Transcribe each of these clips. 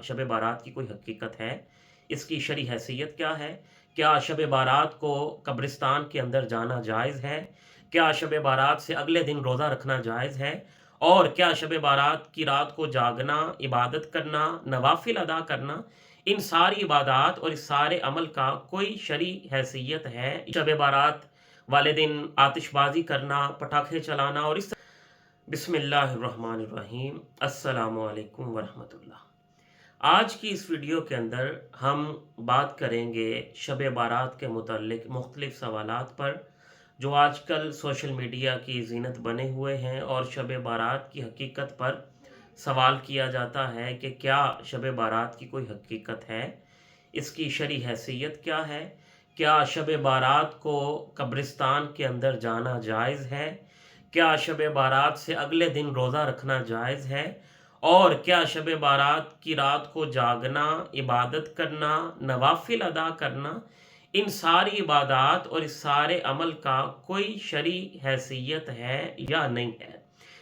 शब बारात की कोई हकीकत है? इसकी शरई हैसियत क्या है? क्या शब बारात को कब्रिस्तान के अंदर जाना जायज़ है? क्या शब बारात से अगले दिन रोज़ा रखना जायज़ है? और क्या शब बारात की रात को जागना, इबादत करना, नवाफ़िल अदा करना, इन सारी इबादात और इस सारे अमल का कोई शरई हैसियत है? शब बारात वाले दिन आतिशबाज़ी करना, पटाखे चलाना और इस बिस्मिल्लाहिर्रहमानिर्रहीम, अस्सलामु अलैकुम वरहमतुल्लाह। आज की इस वीडियो के अंदर हम बात करेंगे शब बारात के मुतल्लिक मुख्तलिफ सवालात पर जो आजकल सोशल मीडिया की ज़ीनत बने हुए हैं, और शब बारात की हकीकत पर सवाल किया जाता है कि क्या शब बारात की कोई हकीकत है? इसकी शरई हैसियत क्या है? क्या शब बारात को कब्रिस्तान के अंदर जाना जायज़ है? क्या शब बारात से अगले दिन रोज़ा रखना जायज़ है? और क्या शब बारात की रात को जागना, इबादत करना, नवाफ़िल अदा करना, इन सारी इबादात और इस सारे अमल का कोई शरई हैसियत है या नहीं है?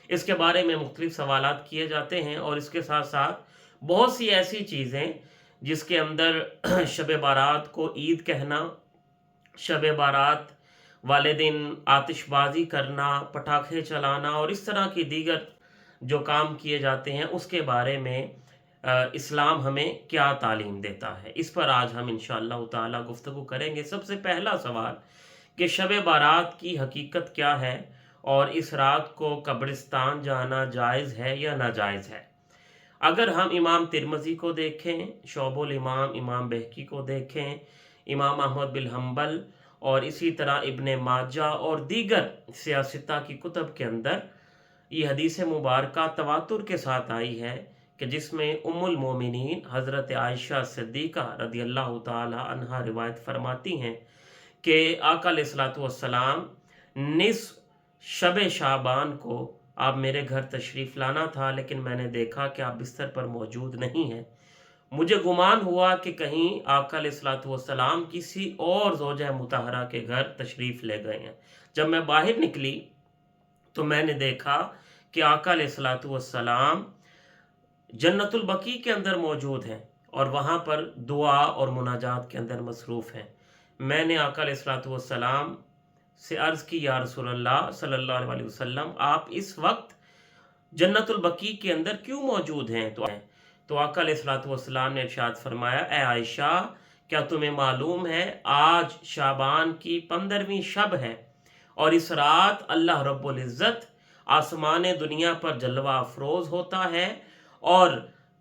इसके बारे में मुख्तलिफ सवालात किए जाते हैं, और इसके साथ साथ बहुत सी ऐसी चीज़ें जिसके अंदर शब बारात को ईद कहना, शब बारात वाले दिन आतिशबाज़ी करना, पटाखे चलाना और इस तरह की दीगर जो काम किए जाते हैं, उसके बारे में इस्लाम हमें क्या तालीम देता है, इस पर आज हम इंशाअल्लाह ताला गुफ्तगू करेंगे। सबसे पहला सवाल कि शब बारात की हकीकत क्या है और इस रात को कब्रिस्तान जाना जायज़ है या नाजायज़ है? अगर हम इमाम तिरमिज़ी को देखें, शोबुल इमाम, इमाम बहकी को देखें, इमाम अहमद बिन हम्बल और इसी तरह इब्ने माजा और दीगर सियासता की कुतब के अंदर ये हदीस मुबारका तवातुर के साथ आई है कि जिसमें उम्मुल मोमिनीन हज़रत आयशा सिद्दीक़ा रदियल्लाहु ताला अन्हा रिवायत फरमाती हैं कि आका अलैहिस्सलातु वस्सलाम निस्फ़ शब शाबान को आप मेरे घर तशरीफ़ लाना था, लेकिन मैंने देखा कि आप बिस्तर पर मौजूद नहीं हैं। मुझे गुमान हुआ कि कहीं आका अलैहिस्सलातु वस्सलाम किसी और ज़ौजा मुतहरा के घर तशरीफ़ ले गए हैं। जब मैं बाहर निकली तो मैंने देखा कि आका अलैहिस्सलातु वस्सलाम जन्नतुल बकी के अंदर मौजूद हैं और वहाँ पर दुआ और मुनाजात के अंदर मसरूफ़ हैं। मैंने आका अलैहिस्सलातु वस्सलाम से अर्ज़ की, या रसूलल्लाह सल्लल्लाहु अलैहि वसल्लम, आप इस वक्त जन्नतुल बकी के अंदर क्यों मौजूद हैं? तो आका अलैहिस्सलातु वस्सलाम ने इरशाद फरमाया, ए आयशा, क्या तुम्हें मालूम है आज शाबान की 15वीं शब है और इस रात अल्लाह रब्बुल इज़्ज़त आसमान दुनिया पर जलवा अफरोज़ होता है और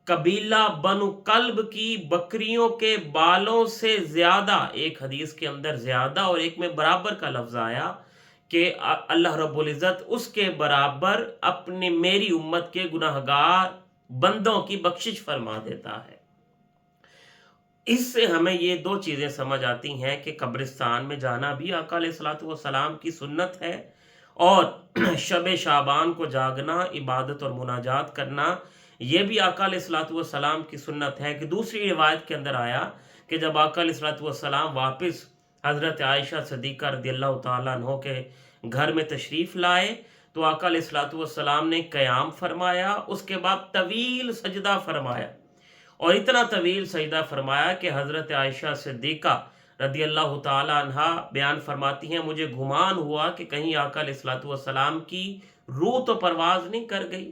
कबीला बनु कल्ब की बकरियों के बालों से ज़्यादा, एक हदीस के अंदर ज़्यादा और एक में बराबर का लफ्ज़ आया कि अल्लाह रब्बुल इज़्ज़त उसके बराबर अपने मेरी उम्मत के गुनाहगार बंदों की बख्शिश फरमा देता है। इससे हमें ये दो चीज़ें समझ आती हैं कि कब्रिस्तान में जाना भी आका अलैहिस्सलातु वस्सलाम की सुन्नत है, और शब शाबान को जागना, इबादत और मुनाजात करना, ये भी आका अलैहिस्सलातु वस्सलाम की सुन्नत है। कि दूसरी रिवायत के अंदर आया कि जब आका अलैहिस्सलातु वस्सलाम वापस हज़रत आयशा सिद्दीक़ा रदियल्लाहु ताला अन्हा के घर में तशरीफ़ लाए तो आका अलैहिस्सलातु वस्सलाम ने क़याम फरमाया, उसके बाद तवील सजदा फरमाया, और इतना तवील सजदा फरमाया कि हज़रत आयशा सिद्दीक़ा रदियल्लाहु ताला अन्हा बयान फरमाती हैं, मुझे गुमान हुआ कि कहीं आका अलैहिस्सलातु वस्सलाम की रूह तो परवाज़ नहीं कर गई।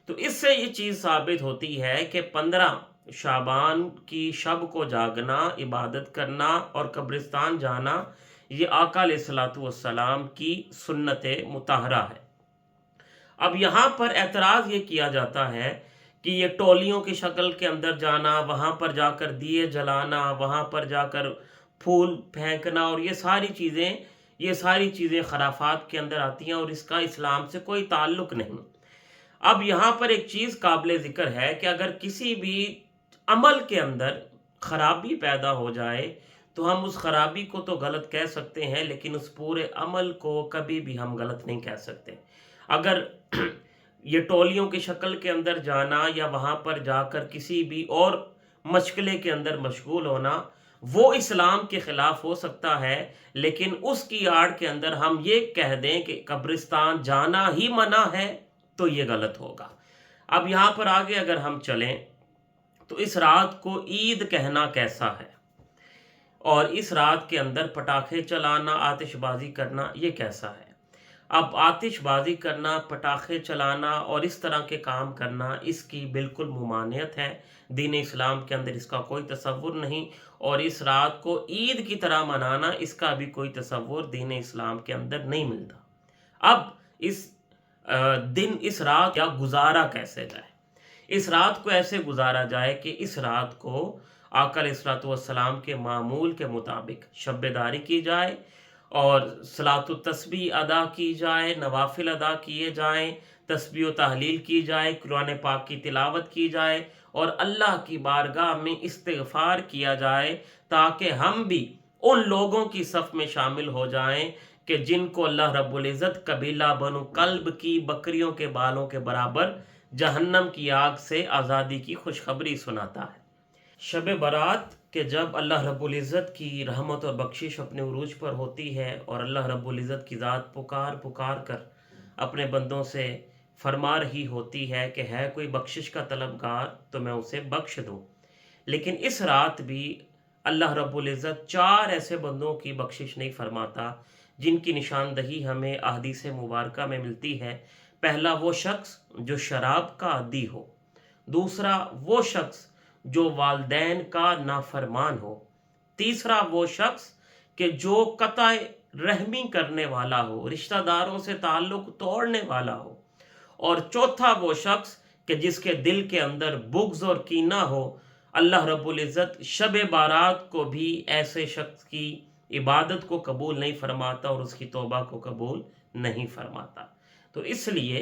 तो इससे ये चीज़ साबित होती है कि 15 शाबान की शब को जागना, इबादत करना और कब्रिस्तान जाना, ये आका अलैहिस्सलातु वस्सलाम की सुन्नत मुतहरा है। अब यहाँ पर एतराज़ ये किया जाता है कि ये टोलियों की शक्ल के अंदर जाना, वहाँ पर जाकर दिए जलाना, वहाँ पर जाकर फूल फेंकना और ये सारी चीज़ें खराफात के अंदर आती हैं और इसका इस्लाम से कोई ताल्लुक़ नहीं। अब यहाँ पर एक चीज़ काबिल ज़िक्र है कि अगर किसी भी अमल के अंदर ख़राबी पैदा हो जाए तो हम उस ख़राबी को तो गलत कह सकते हैं, लेकिन उस पूरे अमल को कभी भी हम गलत नहीं कह सकते। अगर ये टोलियों की शक्ल के अंदर जाना या वहाँ पर जाकर किसी भी और मशगले के अंदर मशगूल होना, वो इस्लाम के ख़िलाफ़ हो सकता है, लेकिन उसकी आड़ के अंदर हम ये कह दें कि कब्रिस्तान जाना ही मना है, तो ये गलत होगा। अब यहाँ पर आगे अगर हम चलें तो इस रात को ईद कहना कैसा है, और इस रात के अंदर पटाखे चलाना, आतिशबाजी करना ये कैसा है। अब आतिशबाजी करना, पटाखे चलाना और इस तरह के काम करना, इसकी बिल्कुल मुमानियत है। दीन इस्लाम के अंदर इसका कोई तसव्वुर नहीं, और इस रात को ईद की तरह मनाना, इसका भी कोई तसव्वुर दीन इस्लाम के अंदर नहीं मिलता। अब इस दिन, इस रात या गुजारा कैसे जाए। इस रात को ऐसे गुजारा जाए कि इस रात को आका अलैहिस्सलाम के मामूल के मुताबिक शब्बेदारी की जाए और सलातु तस्बीह अदा की जाए, नवाफिल अदा किए जाएं, तस्बीह व तहलील की जाए, कुरान पाक की तिलावत की जाए और अल्लाह की बारगाह में इस्तिग़फ़ार किया जाए, ताकि हम भी उन लोगों की सफ़ में शामिल हो जाएं कि जिनको अल्लाह रब्बुल इज़्ज़त कबीला बनु कल्ब की बकरियों के बालों के बराबर जहन्नम की आग से आज़ादी की खुशखबरी सुनाता है। शब बारात के जब अल्लाह रब्बुल इज़्ज़त की रहमत और बख्शिश अपने उरूज पर होती है और अल्लाह रब्बुल इज़्ज़त की ज़ात पुकार पुकार कर अपने बंदों से फरमा रही होती है कि है कोई बख्शिश का तलबगार तो मैं उसे बख्श दूँ। लेकिन इस रात भी अल्लाह रब्बुल इज़्ज़त 4 ऐसे बंदों की बख्शिश नहीं फरमाता जिनकी निशानदही हमें अहदीस मुबारका में मिलती है। पहला वो शख्स जो शराब का आदी हो, दूसरा वो शख्स जो वालदैन का नाफरमान हो, तीसरा वो शख्स कि जो कताए रहमी करने वाला हो, रिश्तेदारों से ताल्लुक तोड़ने वाला हो, और चौथा वो शख्स कि जिसके दिल के अंदर बुग़्ज़ और कीना हो। अल्लाह रब्बुल इज़्ज़त शब बारात को भी ऐसे शख्स की इबादत को कबूल नहीं फरमाता और उसकी तौबा को कबूल नहीं फरमाता। तो इसलिए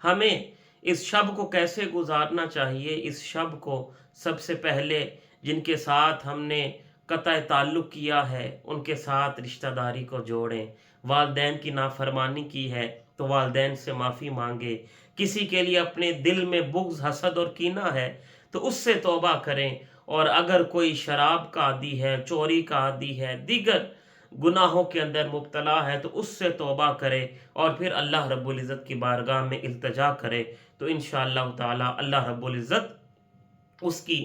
हमें इस शब को कैसे गुजारना चाहिए। इस शब को सबसे पहले जिनके साथ हमने कतई ताल्लुक़ किया है उनके साथ रिश्तेदारी को जोड़ें। वालदैन की नाफरमानी की है तो वालदैन से माफ़ी मांगे। किसी के लिए अपने दिल में बुग़्ज़, हसद और कीना है तो उससे तौबा करें। और अगर कोई शराब का आदी है, चोरी का आदी है, दीगर गुनाहों के अंदर मुब्तला है तो उससे तौबा करे और फिर अल्लाह रब्बुल इज़्ज़त की बारगाह में इल्तिजा करे। तो इंशाअल्लाह ताला अल्लाह रब्बुल इज़्ज़त उसकी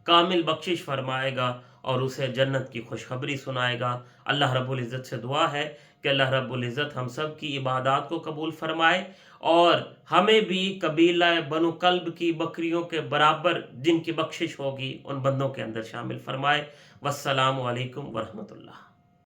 कामिल बख्शिश फरमाएगा और उसे जन्नत की खुशखबरी सुनाएगा। अल्लाह रब्बुल इज़्ज़त से दुआ है कि अल्लाह रब्बुल इज़्ज़त हम सब की इबादत को कबूल फरमाए और हमें भी कबीला बनु कल्ब की बकरियों के बराबर जिनकी बख्शिश होगी उन बंदों के अंदर शामिल फरमाए। वस्सलामु अलैकुम वरहमतुल्लाह।